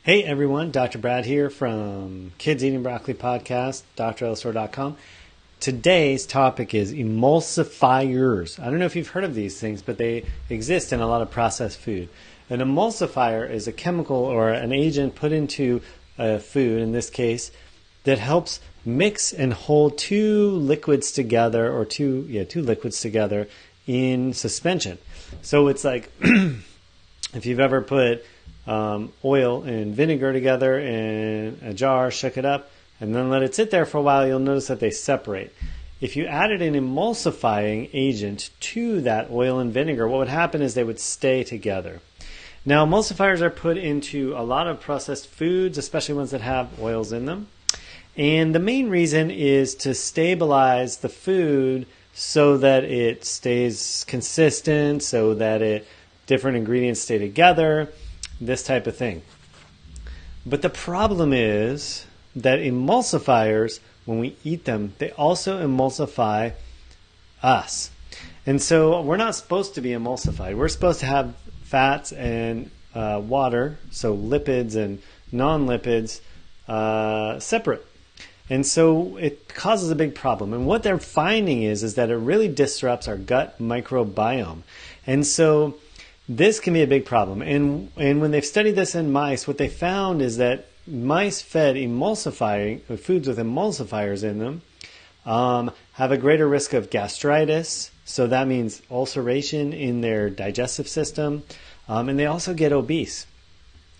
Hey everyone, Dr. Brad here from Kids Eating Broccoli Podcast, drellisor.com. Today's topic is emulsifiers. I don't know if you've heard of these things, but they exist in a lot of processed food. An emulsifier is a chemical or an agent put into a food, in this case, that helps mix and hold two liquids together in suspension. So it's like if you've ever put oil and vinegar together in a jar, shook it up, and then let it sit there for a while, you'll notice that they separate. If you added an emulsifying agent to that oil and vinegar, what would happen is they would stay together. Now, emulsifiers are put into a lot of processed foods, especially ones that have oils in them. And the main reason is to stabilize the food so that it stays consistent, so that different ingredients stay together, this type of thing. But the problem is that emulsifiers, when we eat them, they also emulsify us. And so we're not supposed to be emulsified. We're supposed to have fats and water, so lipids and non-lipids, separate. And so it causes a big problem. And what they're finding is that it really disrupts our gut microbiome. And so this can be a big problem. And when they've studied this in mice, what they found is that mice fed foods with emulsifiers in them have a greater risk of gastritis. So that means ulceration in their digestive system. And they also get obese.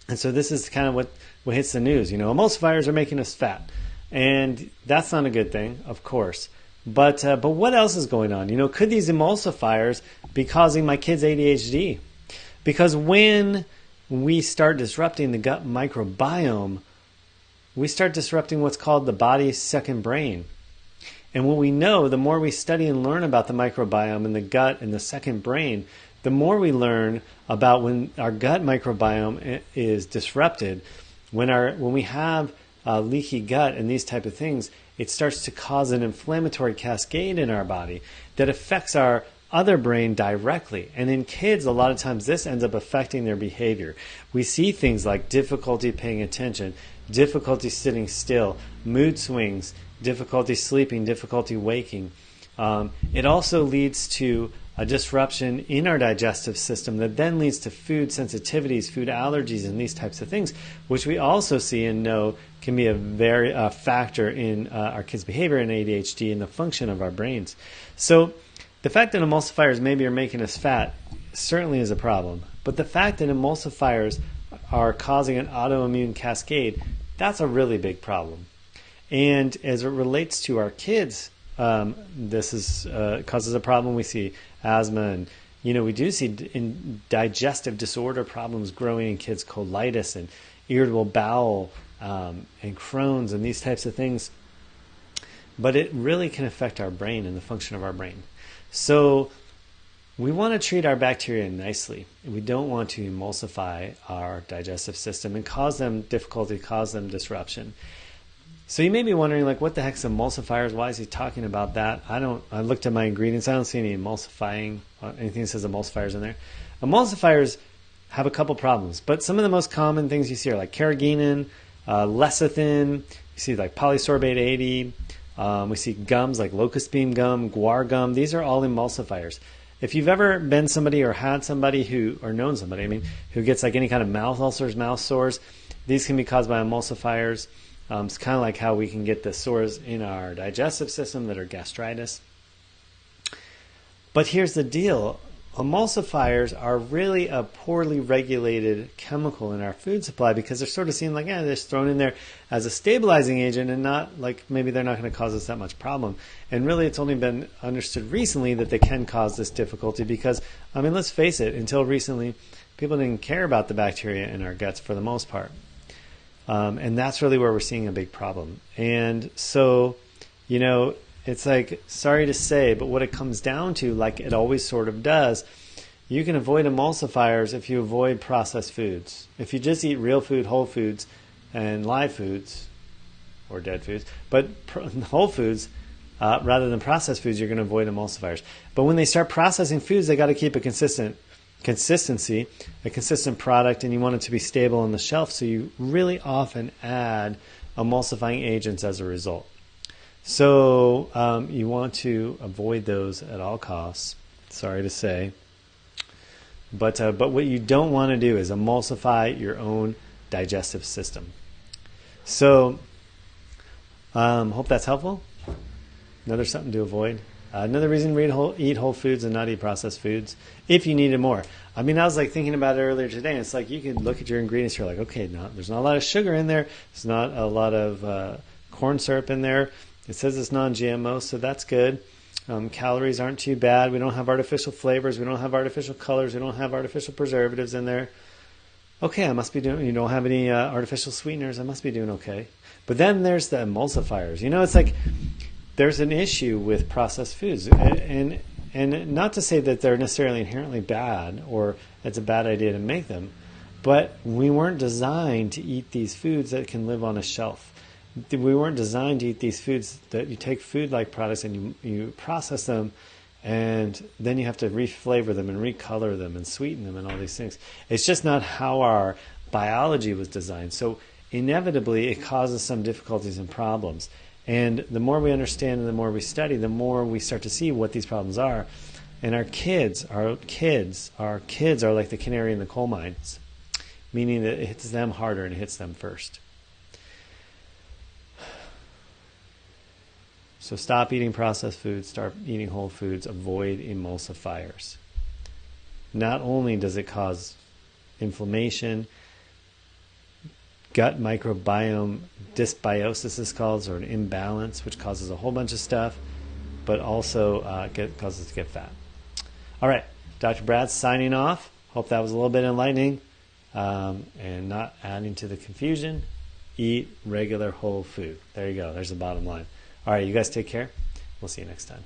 And so this is kind of what hits the news. Emulsifiers are making us fat. And that's not a good thing, of course. But what else is going on? Could these emulsifiers be causing my kids' ADHD? Because when we start disrupting the gut microbiome, we start disrupting what's called the body's second brain. And what we know, the more we study and learn about the microbiome and the gut and the second brain, the more we learn about when our gut microbiome is disrupted, when we have leaky gut and these type of things, it starts to cause an inflammatory cascade in our body that affects our other brain directly. And in kids, a lot of times this ends up affecting their behavior. We see things like difficulty paying attention, difficulty sitting still, mood swings, difficulty sleeping, difficulty waking. It also leads to a disruption in our digestive system that then leads to food sensitivities, food allergies, and these types of things, which we also see and know can be a factor in our kids' behavior in ADHD and the function of our brains. So the fact that emulsifiers maybe are making us fat certainly is a problem. But the fact that emulsifiers are causing an autoimmune cascade, that's a really big problem. And as it relates to our kids, this causes a problem. We see asthma and, we do see digestive disorder problems growing in kids, colitis and irritable bowel and Crohn's and these types of things. But it really can affect our brain and the function of our brain. So we want to treat our bacteria nicely. We don't want to emulsify our digestive system and cause them difficulty, cause them disruption. So you may be wondering, what the heck's emulsifiers? Why is he talking about that? I looked at my ingredients. I don't see any emulsifying, anything that says emulsifiers in there. Emulsifiers have a couple problems, but some of the most common things you see are like carrageenan, lecithin, you see like polysorbate 80, we see gums like locust bean gum, guar gum. These are all emulsifiers. If you've ever been somebody or had somebody or known somebody, who gets like any kind of mouth ulcers, mouth sores, these can be caused by emulsifiers. It's kind of like how we can get the sores in our digestive system that are gastritis. But here's the deal. Emulsifiers are really a poorly regulated chemical in our food supply because they're sort of seen like, they're just thrown in there as a stabilizing agent and not like maybe they're not going to cause us that much problem. And really it's only been understood recently that they can cause this difficulty because, let's face it, until recently, people didn't care about the bacteria in our guts for the most part. And that's really where we're seeing a big problem. And so, it's like, sorry to say, but what it comes down to, like it always sort of does, you can avoid emulsifiers if you avoid processed foods. If you just eat real food, whole foods, and live foods, or dead foods, but whole foods, rather than processed foods, you're going to avoid emulsifiers. But when they start processing foods, they got to keep a consistent consistency, a consistent product, and you want it to be stable on the shelf, so you really often add emulsifying agents as a result. So you want to avoid those at all costs, sorry to say. But what you don't want to do is emulsify your own digestive system. So hope that's helpful. Another something to avoid. Another reason to eat whole foods and not eat processed foods if you needed more. I mean, I was like thinking about it earlier today, and it's like you can look at your ingredients. You're like, okay, no, there's not a lot of sugar in there. There's not a lot of corn syrup in there. It says it's non-GMO, so that's good. Calories aren't too bad. We don't have artificial flavors. We don't have artificial colors. We don't have artificial preservatives in there. Okay, I must be doing. You don't have any artificial sweeteners. I must be doing okay. But then there's the emulsifiers. You know, it's like there's an issue with processed foods, and not to say that they're necessarily inherently bad or it's a bad idea to make them, but we weren't designed to eat these foods that can live on a shelf. We weren't designed to eat these foods that you take food-like products and you process them, and then you have to reflavor them and recolor them and sweeten them and all these things. It's just not how our biology was designed. So inevitably, it causes some difficulties and problems. And the more we understand and the more we study, the more we start to see what these problems are. And our kids are like the canary in the coal mines, meaning that it hits them harder and it hits them first. So stop eating processed foods, start eating whole foods, avoid emulsifiers. Not only does it cause inflammation, gut microbiome dysbiosis is called, or an imbalance, which causes a whole bunch of stuff, but also causes us to get fat. All right, Dr. Brad signing off. Hope that was a little bit enlightening and not adding to the confusion. Eat regular whole food. There you go. There's the bottom line. All right, you guys take care. We'll see you next time.